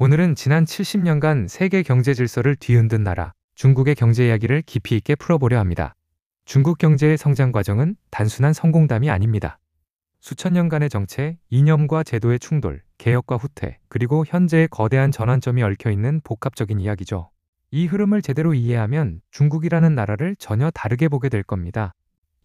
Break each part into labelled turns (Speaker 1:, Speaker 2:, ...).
Speaker 1: 오늘은 지난 70년간 세계 경제 질서를 뒤흔든 나라, 중국의 경제 이야기를 깊이 있게 풀어보려 합니다. 중국 경제의 성장 과정은 단순한 성공담이 아닙니다. 수천 년간의 정체, 이념과 제도의 충돌, 개혁과 후퇴, 그리고 현재의 거대한 전환점이 얽혀있는 복합적인 이야기죠. 이 흐름을 제대로 이해하면 중국이라는 나라를 전혀 다르게 보게 될 겁니다.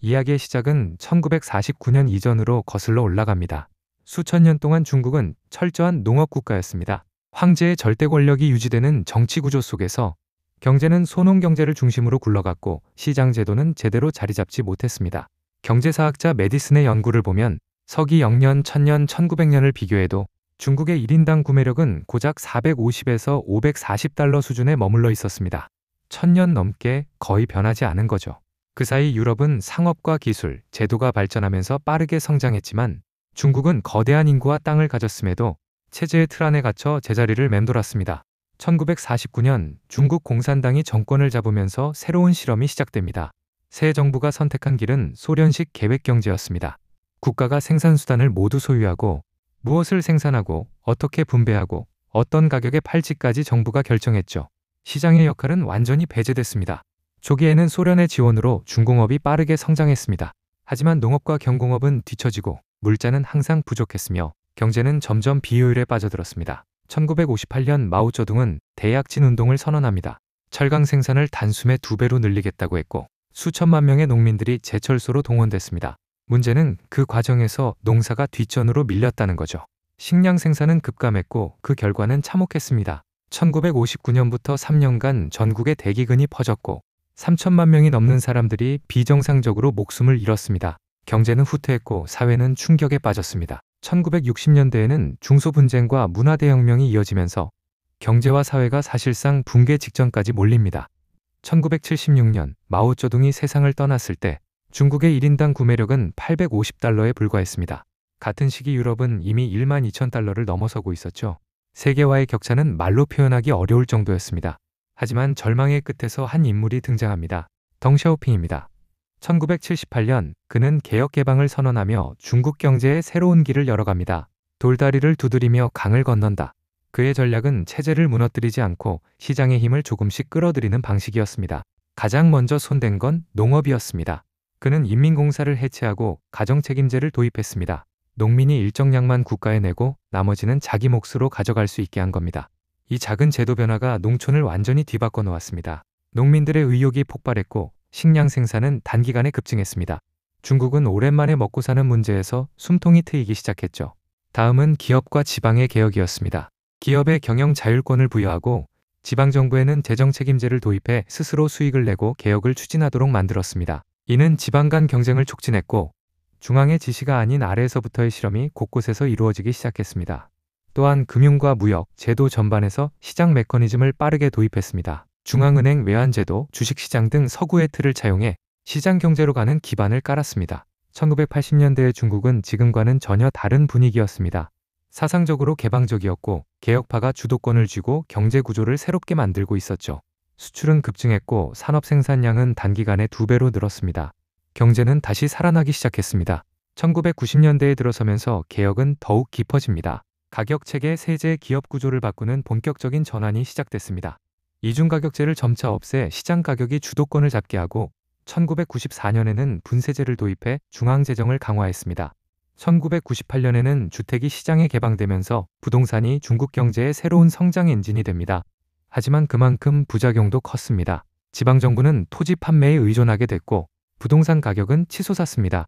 Speaker 1: 이야기의 시작은 1949년 이전으로 거슬러 올라갑니다. 수천 년 동안 중국은 철저한 농업 국가였습니다. 황제의 절대 권력이 유지되는 정치 구조 속에서 경제는 소농 경제를 중심으로 굴러갔고 시장 제도는 제대로 자리 잡지 못했습니다. 경제사학자 메디슨의 연구를 보면 서기 0년, 1000년, 1900년을 비교해도 중국의 1인당 구매력은 고작 450에서 540달러 수준에 머물러 있었습니다. 1000년 넘게 거의 변하지 않은 거죠. 그 사이 유럽은 상업과 기술, 제도가 발전하면서 빠르게 성장했지만 중국은 거대한 인구와 땅을 가졌음에도 체제의 틀 안에 갇혀 제자리를 맴돌았습니다. 1949년 중국 공산당이 정권을 잡으면서 새로운 실험이 시작됩니다. 새 정부가 선택한 길은 소련식 계획경제였습니다. 국가가 생산수단을 모두 소유하고 무엇을 생산하고 어떻게 분배하고 어떤 가격에 팔지까지 정부가 결정했죠. 시장의 역할은 완전히 배제됐습니다. 초기에는 소련의 지원으로 중공업이 빠르게 성장했습니다. 하지만 농업과 경공업은 뒤처지고 물자는 항상 부족했으며 경제는 점점 비효율에 빠져들었습니다. 1958년 마오쩌둥은 대약진 운동을 선언합니다. 철강 생산을 단숨에 2배로 늘리겠다고 했고 수천만 명의 농민들이 제철소로 동원됐습니다. 문제는 그 과정에서 농사가 뒷전으로 밀렸다는 거죠. 식량 생산은 급감했고 그 결과는 참혹했습니다. 1959년부터 3년간 전국에 대기근이 퍼졌고 3천만 명이 넘는 사람들이 비정상적으로 목숨을 잃었습니다. 경제는 후퇴했고 사회는 충격에 빠졌습니다. 1960년대에는 중소분쟁과 문화대혁명이 이어지면서 경제와 사회가 사실상 붕괴 직전까지 몰립니다. 1976년 마오쩌둥이 세상을 떠났을 때 중국의 1인당 구매력은 850달러에 불과했습니다. 같은 시기 유럽은 이미 1만 2천 달러를 넘어서고 있었죠. 세계와의 격차는 말로 표현하기 어려울 정도였습니다. 하지만 절망의 끝에서 한 인물이 등장합니다. 덩샤오핑입니다. 1978년 그는 개혁 개방을 선언하며 중국 경제에 새로운 길을 열어갑니다. 돌다리를 두드리며 강을 건넌다. 그의 전략은 체제를 무너뜨리지 않고 시장의 힘을 조금씩 끌어들이는 방식이었습니다. 가장 먼저 손댄 건 농업이었습니다. 그는 인민공사를 해체하고 가정책임제를 도입했습니다. 농민이 일정량만 국가에 내고 나머지는 자기 몫으로 가져갈 수 있게 한 겁니다. 이 작은 제도 변화가 농촌을 완전히 뒤바꿔 놓았습니다. 농민들의 의욕이 폭발했고 식량 생산은 단기간에 급증했습니다. 중국은 오랜만에 먹고 사는 문제에서 숨통이 트이기 시작했죠. 다음은 기업과 지방의 개혁이었습니다. 기업에 경영 자율권을 부여하고 지방정부에는 재정 책임제를 도입해 스스로 수익을 내고 개혁을 추진하도록 만들었습니다. 이는 지방 간 경쟁을 촉진했고 중앙의 지시가 아닌 아래에서부터의 실험이 곳곳에서 이루어지기 시작했습니다. 또한 금융과 무역, 제도 전반에서 시장 메커니즘을 빠르게 도입했습니다. 중앙은행 외환제도, 주식시장 등 서구의 틀을 차용해 시장 경제로 가는 기반을 깔았습니다. 1980년대의 중국은 지금과는 전혀 다른 분위기였습니다. 사상적으로 개방적이었고 개혁파가 주도권을 쥐고 경제 구조를 새롭게 만들고 있었죠. 수출은 급증했고 산업 생산량은 단기간에 2배로 늘었습니다. 경제는 다시 살아나기 시작했습니다. 1990년대에 들어서면서 개혁은 더욱 깊어집니다. 가격체계, 세제, 기업 구조를 바꾸는 본격적인 전환이 시작됐습니다. 이중가격제를 점차 없애 시장 가격이 주도권을 잡게 하고 1994년에는 분세제를 도입해 중앙재정을 강화했습니다. 1998년에는 주택이 시장에 개방되면서 부동산이 중국 경제의 새로운 성장 엔진이 됩니다. 하지만 그만큼 부작용도 컸습니다. 지방정부는 토지 판매에 의존하게 됐고 부동산 가격은 치솟았습니다.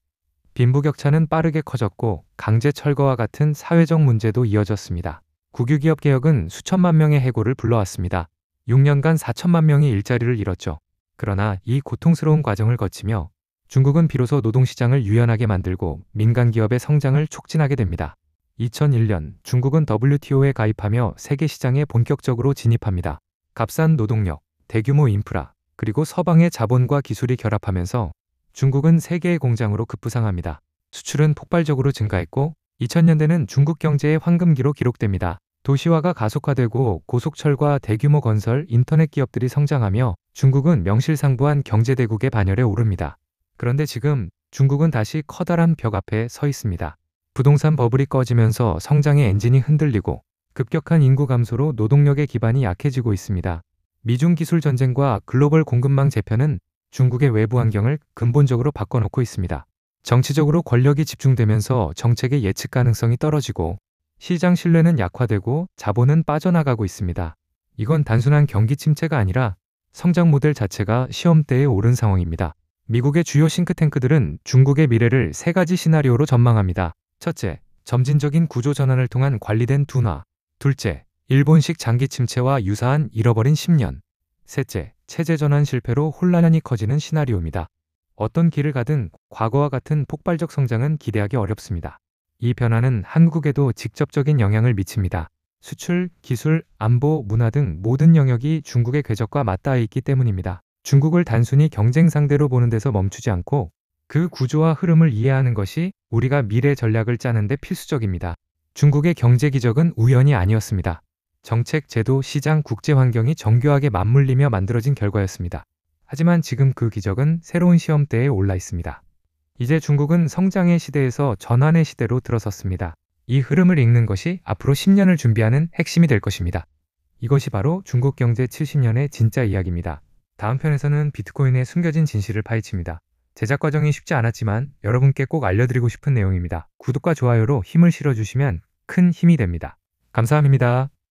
Speaker 1: 빈부격차는 빠르게 커졌고 강제 철거와 같은 사회적 문제도 이어졌습니다. 국유기업 개혁은 수천만 명의 해고를 불러왔습니다. 6년간 4천만 명이 일자리를 잃었죠. 그러나 이 고통스러운 과정을 거치며 중국은 비로소 노동시장을 유연하게 만들고 민간기업의 성장을 촉진하게 됩니다. 2001년 중국은 WTO에 가입하며 세계시장에 본격적으로 진입합니다. 값싼 노동력, 대규모 인프라, 그리고 서방의 자본과 기술이 결합하면서 중국은 세계의 공장으로 급부상합니다. 수출은 폭발적으로 증가했고 2000년대는 중국 경제의 황금기로 기록됩니다. 도시화가 가속화되고 고속철과 대규모 건설, 인터넷 기업들이 성장하며 중국은 명실상부한 경제대국의 반열에 오릅니다. 그런데 지금 중국은 다시 커다란 벽 앞에 서 있습니다. 부동산 버블이 꺼지면서 성장의 엔진이 흔들리고 급격한 인구 감소로 노동력의 기반이 약해지고 있습니다. 미중 기술 전쟁과 글로벌 공급망 재편은 중국의 외부 환경을 근본적으로 바꿔놓고 있습니다. 정치적으로 권력이 집중되면서 정책의 예측 가능성이 떨어지고 시장 신뢰는 약화되고 자본은 빠져나가고 있습니다. 이건 단순한 경기 침체가 아니라 성장 모델 자체가 시험대에 오른 상황입니다. 미국의 주요 싱크탱크들은 중국의 미래를 세 가지 시나리오로 전망합니다. 첫째, 점진적인 구조 전환을 통한 관리된 둔화. 둘째, 일본식 장기 침체와 유사한 잃어버린 10년. 셋째, 체제 전환 실패로 혼란이 커지는 시나리오입니다. 어떤 길을 가든 과거와 같은 폭발적 성장은 기대하기 어렵습니다. 이 변화는 한국에도 직접적인 영향을 미칩니다. 수출, 기술, 안보, 문화 등 모든 영역이 중국의 궤적과 맞닿아 있기 때문입니다. 중국을 단순히 경쟁 상대로 보는 데서 멈추지 않고 그 구조와 흐름을 이해하는 것이 우리가 미래 전략을 짜는 데 필수적입니다. 중국의 경제 기적은 우연이 아니었습니다. 정책, 제도, 시장, 국제 환경이 정교하게 맞물리며 만들어진 결과였습니다. 하지만 지금 그 기적은 새로운 시험대에 올라 있습니다. 이제 중국은 성장의 시대에서 전환의 시대로 들어섰습니다. 이 흐름을 읽는 것이 앞으로 10년을 준비하는 핵심이 될 것입니다. 이것이 바로 중국 경제 70년의 진짜 이야기입니다. 다음 편에서는 비트코인의 숨겨진 진실을 파헤칩니다. 제작 과정이 쉽지 않았지만 여러분께 꼭 알려드리고 싶은 내용입니다. 구독과 좋아요로 힘을 실어주시면 큰 힘이 됩니다. 감사합니다.